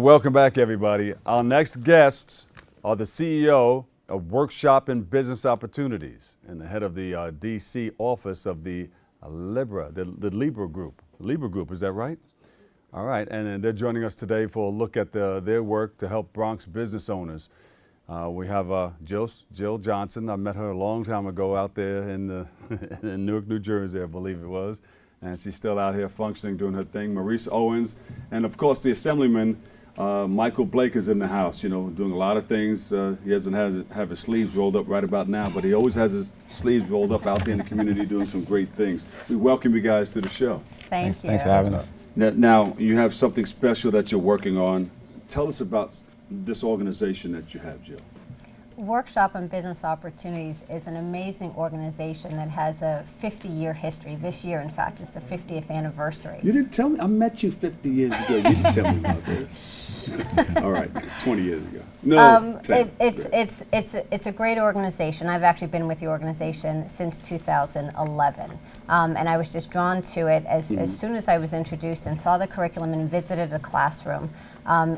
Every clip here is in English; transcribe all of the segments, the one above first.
welcome back, everybody. Our next guests are the CEO of Workshop and Business Opportunities and the head of the DC office of the Libra, the Libra Group. Libra Group, is that right? All right, and they're joining us today for a look at their work to help Bronx business owners. We have Jill Johnson. I met her a long time ago out there in Newark, New Jersey, I believe it was. And she's still out here functioning, doing her thing. Maurice Owens, and of course the Assemblyman, Michael Blake is in the house, you know, doing a lot of things. He doesn't have his sleeves rolled up right about now, but he always has his sleeves rolled up out there in the community doing some great things. We welcome you guys to the show. Thanks you. Thanks for having us. Now, you have something special that you're working on. Tell us about this organization that you have, Jill. Workshop and Business Opportunities is an amazing organization that has a 50-year history. This year, in fact, is the 50th anniversary. You didn't tell me. I met you 50 years ago. You didn't tell me about this. All right, 20 years ago. No, it's a great organization. I've actually been with the organization since 2011, and I was just drawn to it as soon as I was introduced and saw the curriculum and visited a classroom.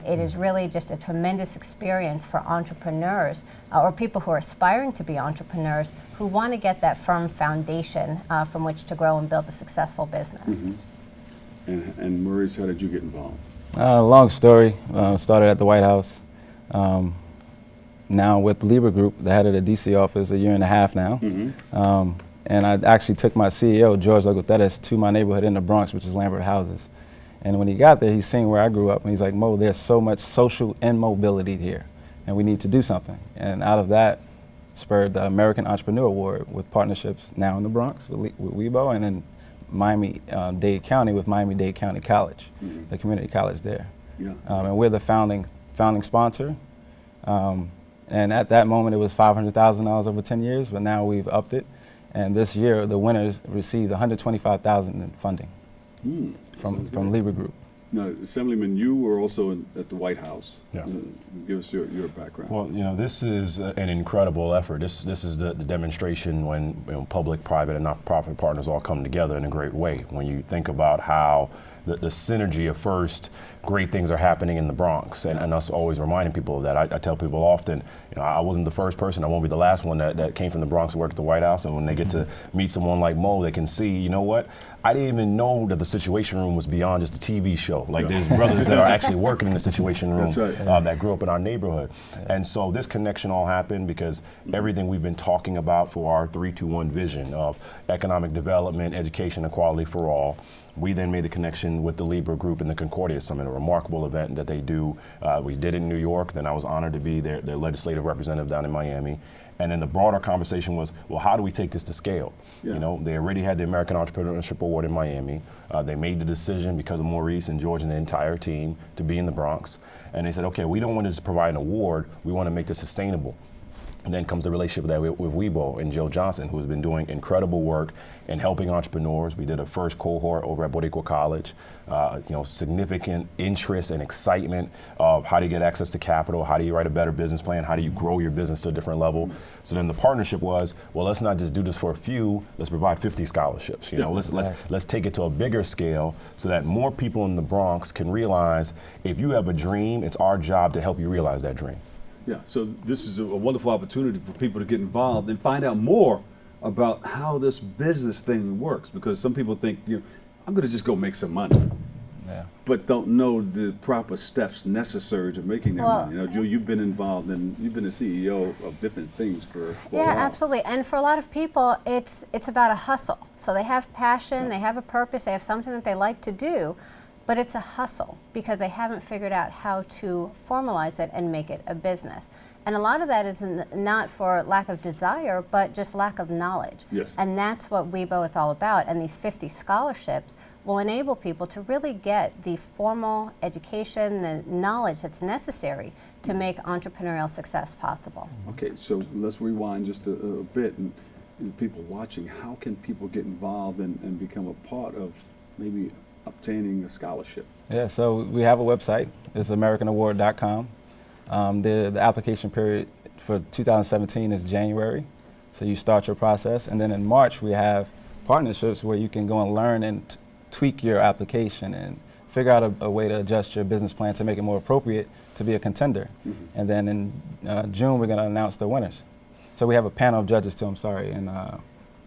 It is really just a tremendous experience for entrepreneurs or people who are aspiring to be entrepreneurs who want to get that firm foundation from which to grow and build a successful business. And Maurice, how did you get involved? Long story. Started at the White House. Now with the Libra Group, the head of the DC office, a year and a half now. And I actually took my CEO, George Logothetis, to my neighborhood in the Bronx, which is Lambert Houses. And when he got there, he's seen where I grew up, and he's like, Mo, there's so much social immobility here, and we need to do something. And out of that spurred the Entrepreneur Award with partnerships now in the Bronx with Wibo, and in Miami-Dade County with Miami-Dade County College, the community college there. And we're the founding sponsor. And at that moment, it was $500,000 over 10 years, but now we've upped it. And this year, the winners received $125,000 in funding from Libra Group. Now, Assemblyman, you were also at the White House. Yeah. Give us your background. Well, you know, this is an incredible effort. This is the demonstration when public, private, and not-for-profit partners all come together in a great way. When you think about how the synergy of first, great things are happening in the Bronx, and us always reminding people of that. I tell people often, you know, I wasn't the first person, I won't be the last one that came from the Bronx to work at the White House, and when they get to meet someone like Mo, they can see, you know what, I didn't even know that the Situation Room was beyond just a TV show. Like there's brothers that are actually working in the Situation Room that grew up in our neighborhood. And so this connection all happened because everything we've been talking about for our 3-2-1 vision of economic development, education, equality for all. We then made the connection with the Libra Group and the Concordia Summit, a remarkable event that they do. We did it in New York, then I was honored to be their legislative representative down in Miami. And then the broader conversation was, well, how do we take this to scale? You know, they already had the American Entrepreneurship Award in Miami. They made the decision because of Maurice and George and the entire team to be in the Bronx. And they said, okay, we don't want to just provide an award, we want to make this sustainable. And then comes the relationship that with Wibo and Jill Johnson, who has been doing incredible work in helping entrepreneurs. We did a first cohort over at Boricua College. You know, significant interest and excitement of how do you get access to capital, how do you write a better business plan, how do you grow your business to a different level. So then the partnership was, well, let's not just do this for a few, let's provide 50 scholarships. You know, let's take it to a bigger scale so that more people in the Bronx can realize if you have a dream, it's our job to help you realize that dream. Yeah, so this is a wonderful opportunity for people to get involved and find out more about how this business thing works, because some people think, you know, I'm going to just go make some money, but don't know the proper steps necessary to making that money. You know, Jill, you've been involved and you've been a CEO of different things for a while. Absolutely. And for a lot of people, it's about a hustle. So they have passion, they have a purpose, they have something that they like to do. But it's a hustle because they haven't figured out how to formalize it and make it a business. And a lot of that is not for lack of desire, but just lack of knowledge. And that's what Wibo is all about. And these 50 scholarships will enable people to really get the formal education, the knowledge that's necessary to make entrepreneurial success possible. Okay, so let's rewind just a bit. And people watching, how can people get involved and become a part of maybe obtaining a scholarship? Yeah, so we have a website. It's AmericanAward.com. The application period for 2017 is January. So you start your process. And then in March, we have partnerships where you can go and learn and tweak your application and figure out a way to adjust your business plan to make it more appropriate to be a contender. And then in June, we're going to announce the winners. So we have a panel of judges too, I'm sorry, and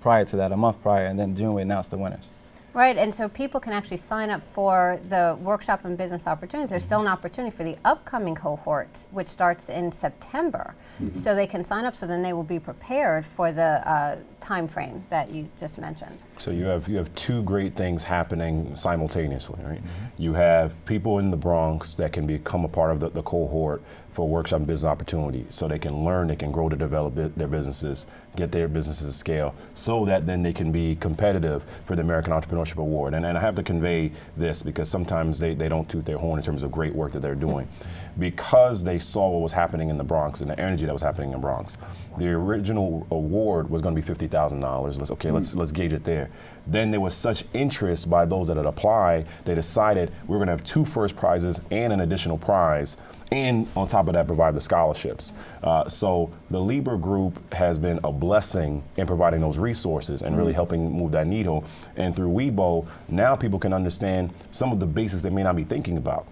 prior to that, a month prior, and then June we announce the winners. Right, and so people can actually sign up for the workshop and business opportunities. There's still an opportunity for the upcoming cohort, which starts in September. So they can sign up, so then they will be prepared for the time frame that you just mentioned. So you have two great things happening simultaneously, right? You have people in the Bronx that can become a part of the cohort for workshop and business opportunities, so they can learn, they can grow to develop their businesses, get their businesses to scale, so that then they can be competitive for the American Entrepreneurship Award. And I have to convey this because sometimes they don't toot their horn in terms of great work that they're doing. Because they saw what was happening in the Bronx and the energy that was happening in the Bronx, the original award was going to be $50,000. Let's gauge it there. Then there was such interest by those that had applied, they decided we're going to have 2 first prizes and an additional prize, and on top of that provide the scholarships. So the Libra Group has been a blessing in providing those resources and really helping move that needle. And through Wibo, now people can understand some of the basics they may not be thinking about.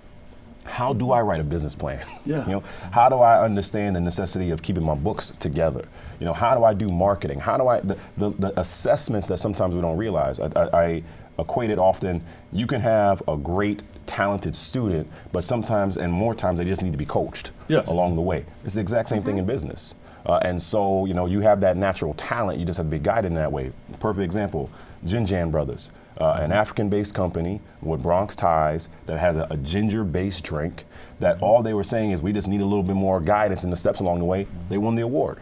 How do I write a business plan? Yeah. You know, how do I understand the necessity of keeping my books together? You know, how do I do marketing? How do I, the assessments that sometimes we don't realize. I equate it often, you can have a great, talented student, but sometimes, and more times, they just need to be coached along the way. It's the exact same thing in business. And so, you know, you have that natural talent, you just have to be guided in that way. Perfect example, Jan Brothers. An African-based company with Bronx ties that has a ginger-based drink that all they were saying is we just need a little bit more guidance in the steps along the way. They won the award.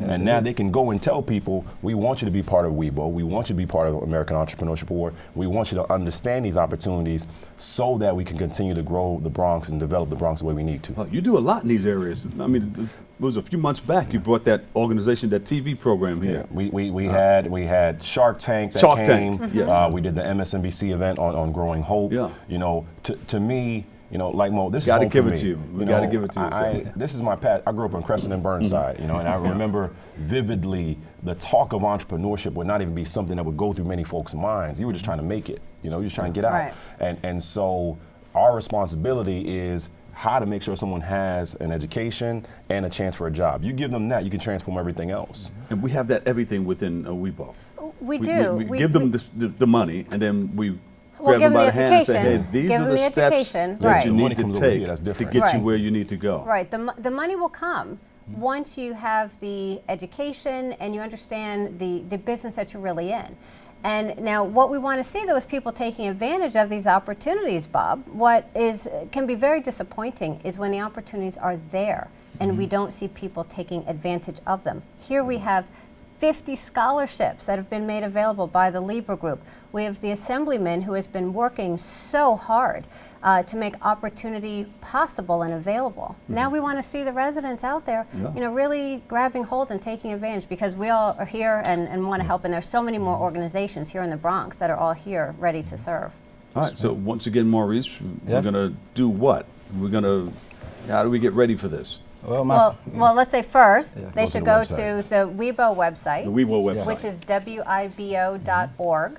Yes, and now they can go and tell people, we want you to be part of Wibo, we want you to be part of the American Entrepreneurship Award, we want you to understand these opportunities so that we can continue to grow the Bronx and develop the Bronx the way we need to. Oh, you do a lot in these areas. I mean, it was a few months back you brought that organization, that TV program here. Yeah, we had Shark Tank that Shark came. Tank, yes. We did the MSNBC event on Growing Hope. Yeah. You know, to me, you know, like Mo, this gotta is give home it for to me. you. We gotta give it to you. This is my path. I grew up in Crescent and Burnside, you know, and I remember vividly the talk of entrepreneurship would not even be something that would go through many folks' minds. You were just trying to make it, you know, you're just trying to get out. Right. And so our responsibility is how to make sure someone has an education and a chance for a job. You give them that, you can transform everything else. And we have that everything within Wibo. We do. We give them the money, and then we We'll grab give them by them the the hand and say, hey, education, these give are them the the steps education, that right. you Money need to comes over here, take that's to different. get you Right. where you need to go. Right, the money will come once you have the education and you understand the business that you're really in. And now what we want to see though is people taking advantage of these opportunities, Bob. What can be very disappointing is when the opportunities are there and we don't see people taking advantage of them. Here we have 50 scholarships that have been made available by the Libra Group. We have the assemblyman who has been working so hard to make opportunity possible and available. Now we want to see the residents out there, you know, really grabbing hold and taking advantage, because we all are here and want to help, and there's so many more organizations here in the Bronx that are all here ready to serve. All right, so once again, Maurice, Yes. we're going to do what? How do we get ready for this? Well, Well, let's say first, they Go to should the go website. to the Wibo website. The Wibo website. Which is wibo.org,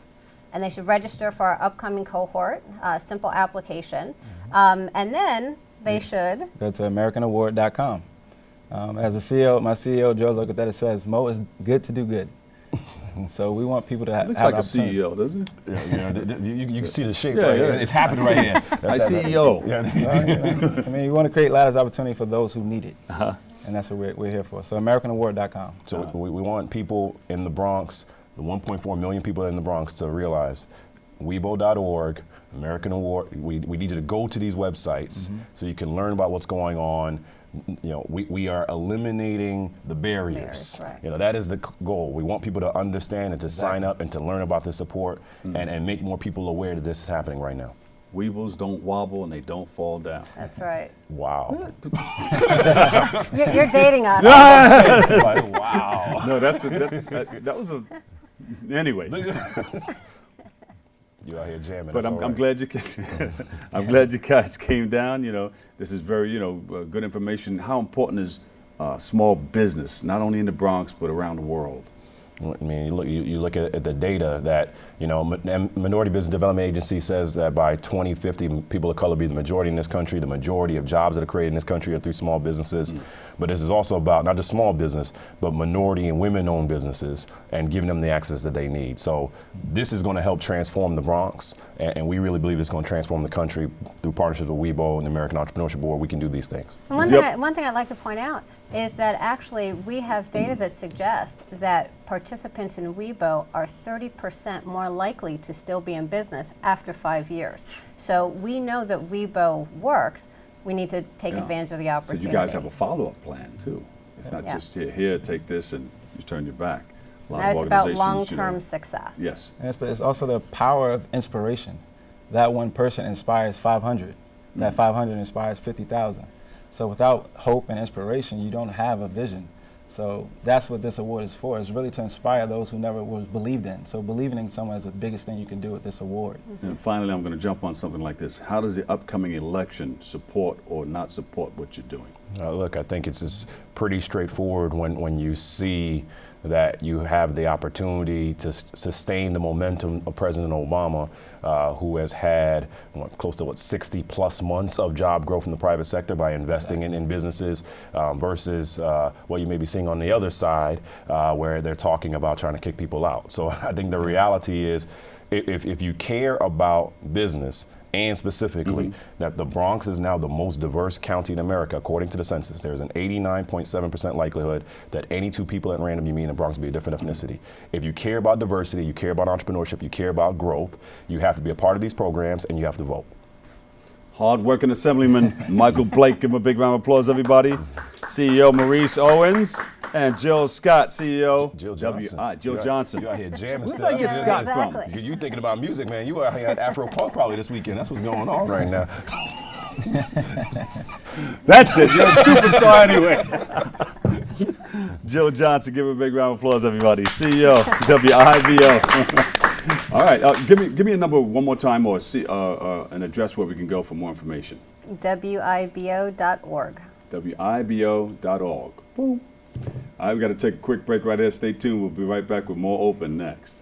and they should register for our upcoming cohort, simple application, and then they should. go to AmericanAward.com. As a CEO, my CEO, Joe Locatelli, says, Mo, is good to do good. So we want people to have Looks have like a an opportunity. CEO, doesn't it? You can see the shape Yeah, right yeah. here. It's happening right here. I CEO. I mean, you want to create lattice opportunity for those who need it. And that's what we're here for. So AmericanAward.com. So we want people in the Bronx, the 1.4 million people in the Bronx, to realize Wibo.org, American Award. We need you to go to these websites so you can learn about what's going on. You know, we are eliminating the barriers. Right. You know, that is the goal. We want people to understand and to sign up and to learn about this support and make more people aware that this is happening right now. Weebles don't wobble and they don't fall down. That's right. Wow. You're dating us. Like, wow. No, that was a, anyway. You out here jamming. But that's all I'm right. glad I'm glad you guys came down. You know, this is very, good information. How important is small business, not only in the Bronx but around the world? I mean, you look at the data that, you know, Minority Business Development Agency says that by 2050, people of color will be the majority in this country. The majority of jobs that are created in this country are through small businesses. But this is also about not just small business, but minority and women-owned businesses and giving them the access that they need. So this is going to help transform the Bronx, and we really believe it's going to transform the country through partnerships with Wibo and the American Entrepreneurship Board. We can do these things. And one thing I'd like to point out is that actually we have data that suggests that participants in Wibo are 30% more likely to still be in business after 5 years. So we know that Wibo works. We need to take advantage of the opportunity. So you guys have a follow-up plan too. It's not just here, take this and you turn your back. That is about long-term success. Yes. And it's also the power of inspiration. That one person inspires 500. That 500 inspires 50,000. So without hope and inspiration, you don't have a vision. So that's what this award is for. It's really to inspire those who never was believed in. So believing in someone is the biggest thing you can do with this award. And finally, I'm going to jump on something like this. How does the upcoming election support or not support what you're doing? Look, I think it's just pretty straightforward when you see that you have the opportunity to sustain the momentum of President Obama, who has had close to 60 plus months of job growth in the private sector by investing in businesses, versus what you may be seeing on the other side, where they're talking about trying to kick people out. So I think the reality is, if you care about business, and specifically that the Bronx is now the most diverse county in America, according to the census. There's an 89.7% likelihood that any two people at random you meet in the Bronx will be a different ethnicity. If you care about diversity, you care about entrepreneurship, you care about growth, you have to be a part of these programs and you have to vote. Hard-working Assemblyman Michael Blake, give him a big round of applause, everybody. CEO Maurice Owens and Jill Scott, CEO Jill Johnson. Jill Johnson. You out here jamming Where stuff. did I get Scott Exactly. from? You thinking about music, man. You out here at Afro Punk probably this weekend. That's what's going on right now. That's it. You're a superstar anyway. Jill Johnson, give her a big round of applause, everybody. CEO, WIBO. All right, give me a number one more time, or an address where we can go for more information. WIBO.org. WIBO.org. Boom. All right, we've got to take a quick break right here. Stay tuned. We'll be right back with more Open next.